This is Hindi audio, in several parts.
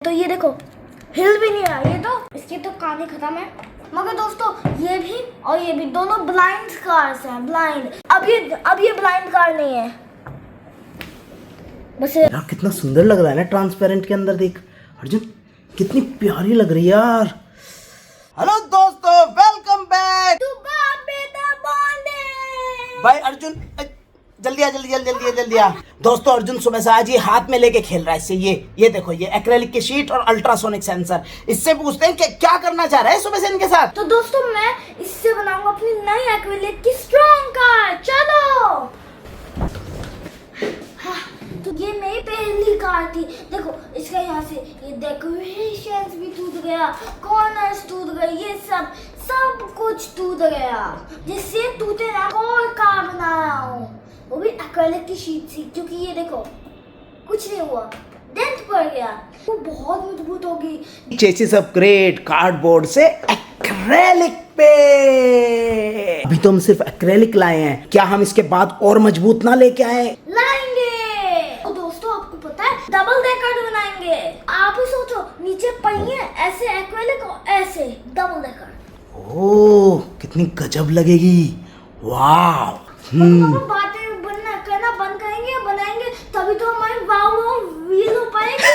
तो ये देखो हिल भी नहीं रहा, ये तो इसकी तो कहानी खत्म है। मगर दोस्तों ये भी और ये भी दोनों ब्लाइंड कार्स हैं, ब्लाइंड। अब ये ब्लाइंड कार नहीं है बस। यार कितना सुंदर लग रहा है ना ट्रांसपेरेंट के अंदर, देख अर्जुन कितनी प्यारी लग रही है यार। हेलो दोस्तों, वेलकम बैक भाई अर्जुन। जल्दी आ। दोस्तों अर्जुन सुबह से आज ये हाथ में लेके खेल रहा है इससे। ये देखो, ये एक्रेलिक की शीट और अल्ट्रासोनिक सेंसर। इससे पूछते हैं कि क्या करना चाह रहा है सुबह से इनके साथ। तो दोस्तों मैं इससे बनाऊंगा अपनी नई एक्रेलिक की स्ट्रॉन्ग कार। चलो। हाँ, तो ये मेरी पहली कार थी। देखो इसका यहाँ से ये डेकोरेशंस भी टूट गया, कॉर्नर्स टूट गए, ये सब कुछ टूट गया। जिससे टूटे ना और कार बना रहा हूँ, वो भी एक्रेलिक की शीट से। क्योंकि ये देखो कुछ नहीं हुआ, डेंट पड़ गया, वो बहुत मजबूत होगी। चेसिस अपग्रेड कार्डबोर्ड से एक्रेलिक पे। अभी तो हम सिर्फ एक्रेलिक लाए हैं, क्या हम इसके बाद और मजबूत ना लेके आए? लाएंगे। तो दोस्तों आपको पता है डबल डेकर बनाएंगे। आप ही सोचो, नीचे पहिए ऐसे एक्रेलिक और ऐसे डबल डेकर। ओह कितनी गजब लगेगी, वाह। बातें बनना करना बंद करेंगे, बनाएंगे तभी तो हमारी वाव रियल हो पाएगी।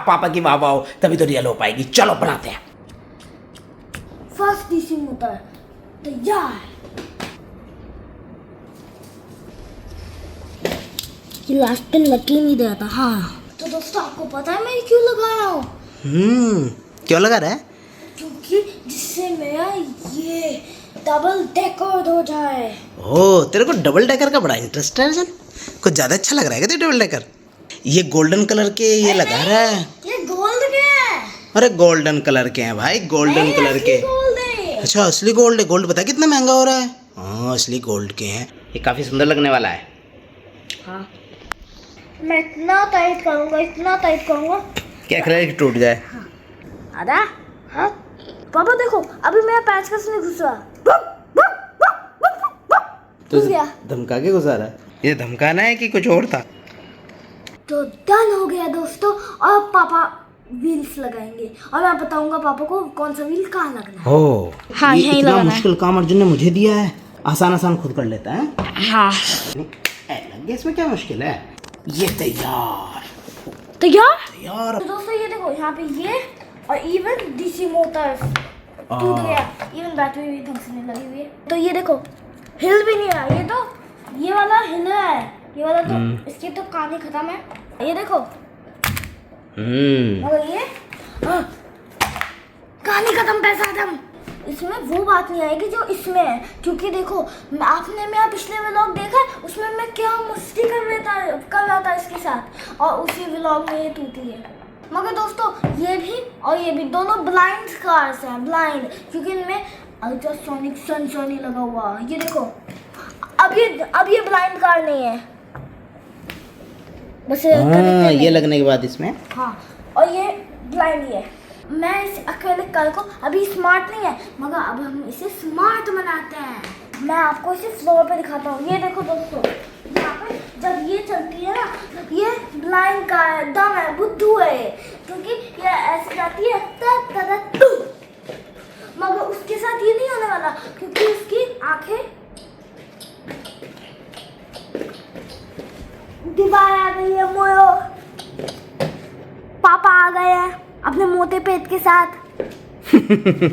पापा की वाह वाह तभी तो रियल हो पाएगी। चलो बनाते हैं। फर्स्ट डीसी मोटर तैयार। ये लास्ट पे लग ही नहीं रहा था। हाँ तो दोस्तों आपको पता है मैं क्यों लगाया हूँ? क्यों लगा रहा है? क्योंकि जिससे मेरा ये डबल डेकर हो जाए। ओह तेरे को डबल डेकर का बड़ा इंटरेस्ट है अर्जुन, कुछ ज्यादा अच्छा लग रहा है क्या डबल डेकर? ये गोल्डन कलर के ये लगा रहा है। ये गोल्ड के हैं। अरे गोल्डन कलर के हैं भाई, गोल्डन कलर के। अच्छा असली गोल्ड है। गोल्ड पता है कितना महंगा हो रहा है? हाँ असली गोल्ड के हैं। ये काफी सुंदर लगने वाला है। हाँ मैं इतना टाइट करूँगा कि एक्रेलिक टूट जाए। हाँ आधा। हाँ पापा देखो अभी मेरा पेचकस नहीं घुस रहा। तो धमका के घुसा रहा है? ये धमकाना है कि कुछ और था? तो डन हो गया दोस्तों। और पापा व्हील्स लगाएंगे और मैं बताऊंगा पापा को कौन सा व्हील कहाँ लगना है। हो हाँ ये यही इतना लगाना मुश्किल काम अर्जुन ने मुझे दिया है, आसान खुद कर लेता है। हाँ इसमें क्या मुश्किल है? ये तैयार। तो दोस्तों ये देखो यहाँ पे ये और इवन डीसी मोटर्स टूट गया, इवन बैटरी भी ढंग से नहीं लगी हुई है। तो ये देखो हिल भी नहीं रहा, ये तो ये वाला हिल रहा है, ये वाला तो इसकी तो कहानी खत्म है। ये देखो मगर ये कहानी खत्म, पैसा खत्म। इसमें वो बात नहीं आएगी जो इसमें है। क्योंकि देखो आपने मेरा पिछले व्लॉग देखा, उसमें मैं क्या मस्ती कर रहा था इसके साथ, और उसी व्लॉग में ये टूटी है। मगर दोस्तों ये भी और ये भी दोनों ब्लाइंड कार्स हैं, ब्लाइंड। क्योंकि इनमें अल्ट्रासोनिक सेंसर नहीं लगा हुआ। ये देखो अब ये ब्लाइंड कार नहीं है बस। ये लगने के बाद इसमें हाँ और ये ब्लाइंड ही है। मैं इस एक्रेलिक कार को अभी स्मार्ट नहीं है, मगर अब हम इसे स्मार्ट बनाते हैं। मैं आपको इसे फ्लोर पे दिखाता हूँ। ये देखो दोस्तों यहाँ पे जब ये चलती है ना, ये ब्लाइंड कार है, दम है, बुद्धू है। क्योंकि ये ऐसे जाती है मगर उसके साथ ये नहीं होने वाला, क्योंकि उसकी आंखें दीवार आ गई है। मोयो पापा आ गए हैं अपने मोटे पेट के साथ।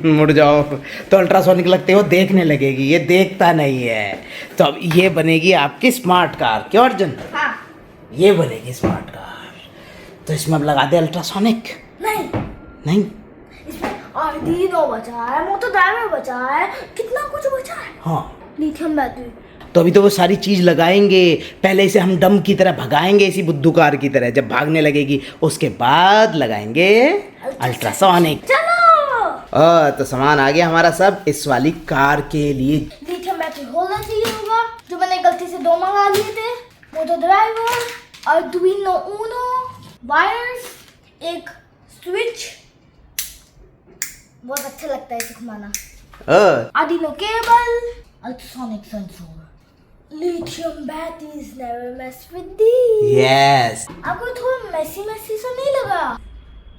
मुड़ जाओ। तो अल्ट्रासोनिक लगते हो देखने लगेगी, ये देखता नहीं है। तो अब ये बनेगी आपकी स्मार्ट कार। क्यों अर्जुन? हाँ ये बनेगी स्मार्ट कार। तो इसमें अब लगा दे अल्ट्रासोनिक। नहीं इसमें आर्डिनो बचा है, मोटर ड्राइवर बचा है, कितना कुछ बचा है। हाँ लिथियम बैटरी। तो अभी तो वो सारी चीज लगाएंगे। पहले इसे हम डम की तरह भगाएंगे, इसी बुद्धू कार की तरह। जब भागने लगेगी उसके बाद लगाएंगे अल्ट्रासोनिक। चलो तो सामान आ गया हमारा सब इस वाली कार के लिए। लिथियम बैटरी होना चाहिए होगा, जो मैंने गलती से 2 मंगा लिए थे। Motor driver, Arduino Uno, wires, एक स्विच। बहुत अच्छा लगता है इसे घुमाना। Arduino cable, ultrasonic sensor, lithium batteries, never mess with these. Yes. आपको थोड़ा मेसी सा नहीं लगा?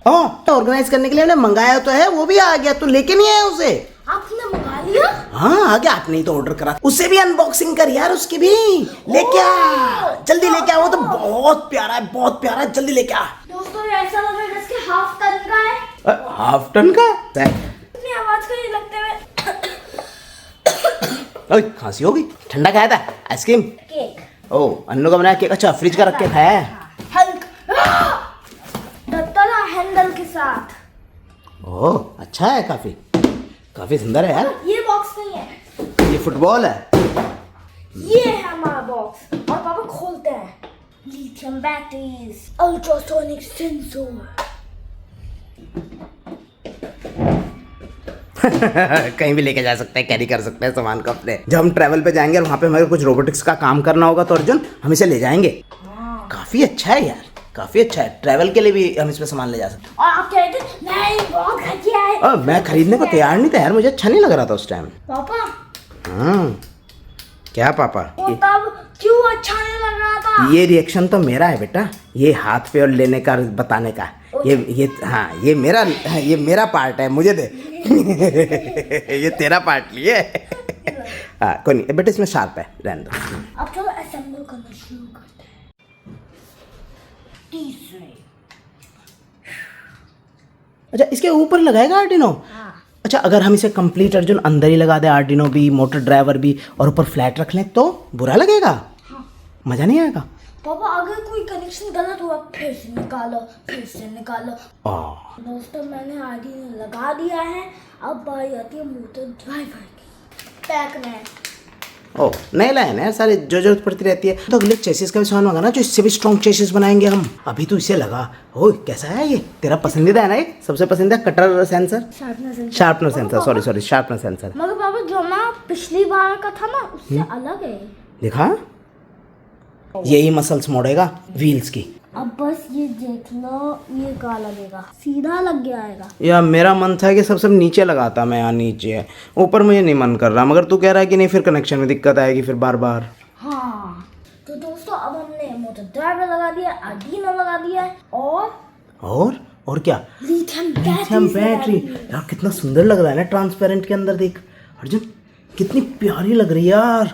हाँ, तो ऑर्गेनाइज करने के लिए मैंने मंगाया तो है, वो भी आ गया, तू लेके नहीं आया उसे? आपने मंगा लिया? हाँ आ गया, आपने ही तो ऑर्डर करा, उसे भी अनबॉक्सिंग कर यार, उसकी भी लेके आ, जल्दी लेके आ, वो तो बहुत प्यारा है, बहुत प्यारा है, जल्दी लेके आ। दोस्तों ये ऐसा लग रहा है जैसे हाफ टन का है। हाफ टन का? इतनी आवाज का ये लगते हुए। ओए खांसी हो गई, ठंडा खाया था आइसक्रीम? केक। ओ अन्नू का बनाया केक, अच्छा फ्रिज का रख के खाया है? हल्क डॉक्टर हैंडल के साथ। ओह अच्छा है, काफी काफी सुंदर है यार। ये बॉक्स नहीं है, ये फुटबॉल है। ये है हमारा बॉक्स, और पापा खोलते हैं। Lithium batteries, ultrasonic sensor. कहीं भी लेके जा सकते हैं, कैरी कर सकते हैं सामान को अपने। जब हम ट्रैवल पे जाएंगे और वहाँ पे हमें कुछ रोबोटिक्स का काम करना होगा तो अर्जुन हम इसे ले जाएंगे। काफी अच्छा है यार, काफी अच्छा है, ट्रैवल के लिए भी हम इसमें सामान ले जा सकते हैं। और आप कह रहे थे नहीं बहुत घटिया है। मैं खरीदने को तैयार नहीं था यार, मुझे अच्छा नहीं लग रहा था उस टाइम। पापा क्या पापा? वो तब क्यों अच्छा नहीं लग रहा था? ये रिएक्शन तो मेरा है बेटा, ये हाथ पे और लेने का बताने का, ये हाँ ये मेरा पार्ट है, मुझे दे। ये तेरा पार्ट लिए। हाँ कोई नहीं बेटा, इसमें शार्प है, रहने दो। अब चलो असेंबल करना शुरू करते हैं। तीसरे। अच्छा इसके ऊपर लगाएगा आर्डिनो? अच्छा अगर हम इसे कंप्लीट अर्जुन अंदर ही लगा दे, आर्डिनो भी, मोटर ड्राइवर भी, और ऊपर फ्लैट रख लें तो बुरा लगेगा? मजा नहीं आएगा? पापा अगर कोई कनेक्शन गलत हुआ फिर से निकालो, फिर से निकालो। दोस्तों मैंने आर्डिनो लगा दिया है, अब बारी आती है मोटर ड्राइवर की पैक में। ओह नए लाए ना सारे, जो जरूरत पड़ती रहती है। तो अगले चेसिस का भी सामान मंगाना, जो इससे भी स्ट्रॉन्ग चेसिस बनाएंगे हम। अभी तो इसे लगा। ओह कैसा है ये? तेरा पसंदीदा है ना? ये सबसे पसंदीदा cutter sensor, sharpener sensor, sorry sharpener sensor. मगर पापा जो ना पिछली बार का था ना उससे अलग है। देखा, यही मसल्स मोड़ेगा व्हील्स की। अब बस ये देख लो, ये का लगेगा, सीधा लग गया आएगा। या मेरा मन था कि सब नीचे लगाता मैं, यहाँ नीचे, ऊपर मुझे नहीं मन कर रहा, मगर तू कह रहा है कि नहीं, फिर कनेक्शन में दिक्कत आएगी फिर बार बार। हाँ तो दोस्तों अब हमने मोटर ड्राइवर लगा दिया, आर्डिनो लगा दिया है, और क्या? Lithium battery. यार कितना सुंदर लग रहा है ना ट्रांसपेरेंट के अंदर, देख अर्जुन कितनी प्यारी लग रही है यार।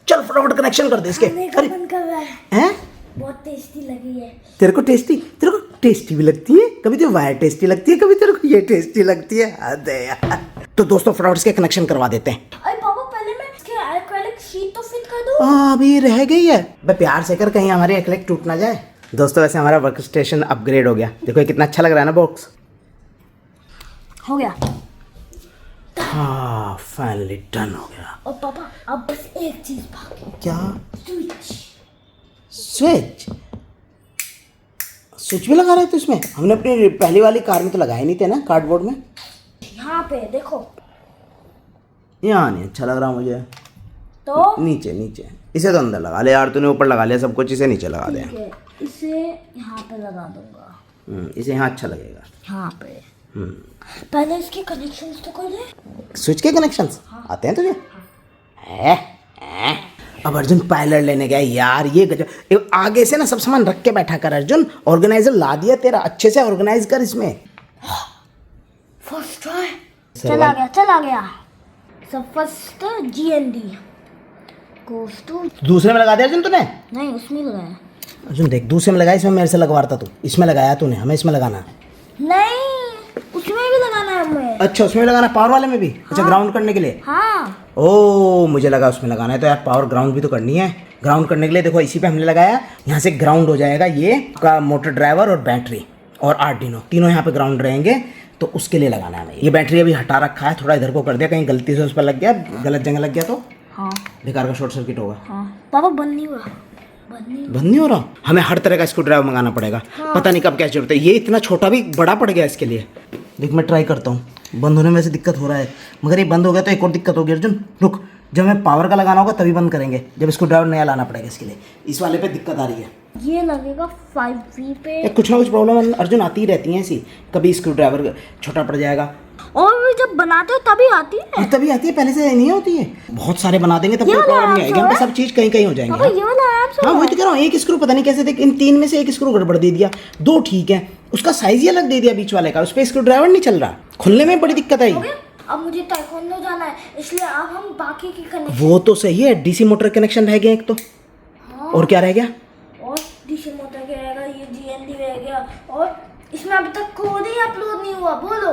चल फटाफट कनेक्शन कर दे इसके। अरे मन कर रहा है। बहुत टेस्टी लगी है। तेरे को टेस्टी भी लगती है, कभी तो वायर टेस्टी लगती है, कभी तेरे को ये टेस्टी लगती है। अरे यार तो दोस्तों फटाफट इसके कनेक्शन करवा देते हैं। अरे पापा पहले मैं इसके एक्रेलिक शीट तो फिट कर दूं। अभी रह गई है, बे प्यार से कर, कहीं हमारी एक्रेलिक टूट ना जाए। दोस्तों वैसे हमारा वर्क स्टेशन अपग्रेड हो गया, देखो ये कितना अच्छा लग रहा है ना बॉक्स। हो गया। हाँ फाइनली डन हो गया। और पापा अब बस एक चीज बाकी। क्या? स्विच भी लगा रहे थे इसमें? हमने अपनी पहली वाली कार में तो लगाए नहीं थे ना, कार्डबोर्ड में। यहाँ पे देखो, यहाँ नहीं अच्छा लग रहा मुझे, तो नीचे इसे तो अंदर लगा ले यार, तूने ऊपर लगा लिया सब कुछ, इसे नीचे लगा दे। इसे यहाँ पे लगा दूंगा। इसे यहाँ अच्छा लगेगा। यहाँ पे पहले इसके कनेक्शंस तो कर ले। स्विच के कनेक्शंस आते हैं तुझे? अब अर्जुन पायलट लेने गया यार, ये गजब। आगे से ना सब सामान रख के बैठा कर अर्जुन, ऑर्गेनाइजर ला दिया तेरा, अच्छे से ऑर्गेनाइज कर इसमें। फर्स्ट ट्राई चला गया। सब फर्स्ट GND गोस टू। दूसरे में लगा दिया अर्जुन तूने? नहीं उसमें लगाया। अर्जुन देख, दूसरे में लगाया, इसमें मेरे से लगवाता तू, इसमें लगाया तूने, हमें इसमें लगाना। नहीं उसमें भी लगाना है हमें। अच्छा उसमें लगाना, पावर वाले में भी? अच्छा ग्राउंड करने के लिए। हाँ ओ मुझे लगा उसमें लगाना है, तो यार पावर ग्राउंड भी तो करनी है। ग्राउंड करने के लिए देखो इसी पे हमने लगाया, यहाँ से ग्राउंड हो जाएगा ये का मोटर ड्राइवर और बैटरी और आर्डिनो, तीनों यहाँ पे ग्राउंड रहेंगे, तो उसके लिए लगाना है हमें। ये बैटरी अभी हटा रखा है, थोड़ा इधर को कर दिया, कहीं गलती से उस पर लग गया, गलत जगह लग गया तो बेकार का शॉर्ट सर्किट होगा। पापा बंद नहीं हुआ। बंद नहीं हो रहा, हमें हर तरह का स्क्रू ड्राइवर मंगाना पड़ेगा। पता नहीं कब क्या जरूरत है, ये इतना छोटा भी बड़ा पड़ गया इसके लिए। देख मैं ट्राई करता हूँ, बंद होने में से दिक्कत हो रहा है, मगर ये बंद हो गया तो एक और दिक्कत होगी अर्जुन, रुक, जब हमें पावर का लगाना होगा तभी बंद करेंगे, जब स्क्रू ड्राइवर नया लाना पड़ेगा इसके लिए। इस वाले पे दिक्कत आ रही है, ये लगेगा 5V पे। कुछ ना कुछ प्रॉब्लम अर्जुन आती ही रहती हैं ऐसी, कभी स्क्रू ड्राइवर छोटा पड़ जाएगा, और भी जब बनाते हो तभी आती है। तभी आती है, पहले से नहीं होती है। बहुत सारे बना देंगे तब कोई प्रॉब्लम नहीं आएगी, हम पे सब चीज कहीं कहीं हो जाएंगे। ये वाला ऐप हाँ वही तो कह रहा हूँ, एक स्क्रू पता नहीं कैसे देख, इन तीन में से एक स्क्रू गड़बड़ दे दिया, दो ठीक है उसका साइज ही अलग दे दिया बीच वाले का, उस पर स्क्रू ड्राइवर नहीं चल रहा, खुलने में बड़ी दिक्कत आई। हो गया? अब मुझे ताइक्वांडो जाना है, इसलिए अब हम बाकी की कनेक्शन। वो तो सही है, डीसी मोटर कनेक्शन रह गया एक तो। हाँ। और क्या रह गया? और डीसी मोटर के रहेगा, ये जीएनडी रह गया, और इसमें अभी तक कोड ही अपलोड नहीं हुआ। बोलो।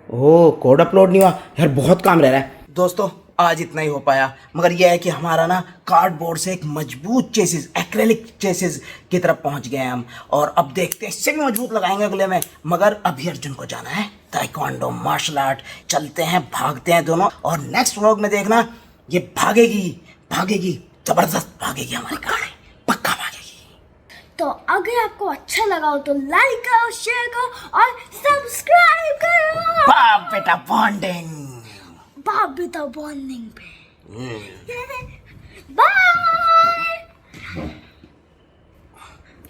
ओह, कोड अपलोड नहीं हुआ यार, बहुत काम रह रहा है। दोस्तों आज इतना ही हो पाया, मगर यह है कि हमारा ना कार्डबोर्ड से एक मजबूत चेसिस, एक्रेलिक चेसिस की तरफ पहुंच गए हम, और अब देखते हैं इससे भी मजबूत लगाएंगे अगले में। मगर अभी अर्जुन को जाना है ताइक्वांडो मार्शल आर्ट, चलते हैं, भागते हैं दोनों, और नेक्स्ट व्लॉग में देखना ये भागेगी भागेगी, जबरदस्त भागेगी हमारी गाड़ी, पक्का भागेगी। तो अगर आपको अच्छा लगा हो तो लाइक करो, शेयर करो और सब्सक्राइब करो। बाप बेटा बॉन्डिंग, बाप बेटा बॉन्डिंग पे। बाय।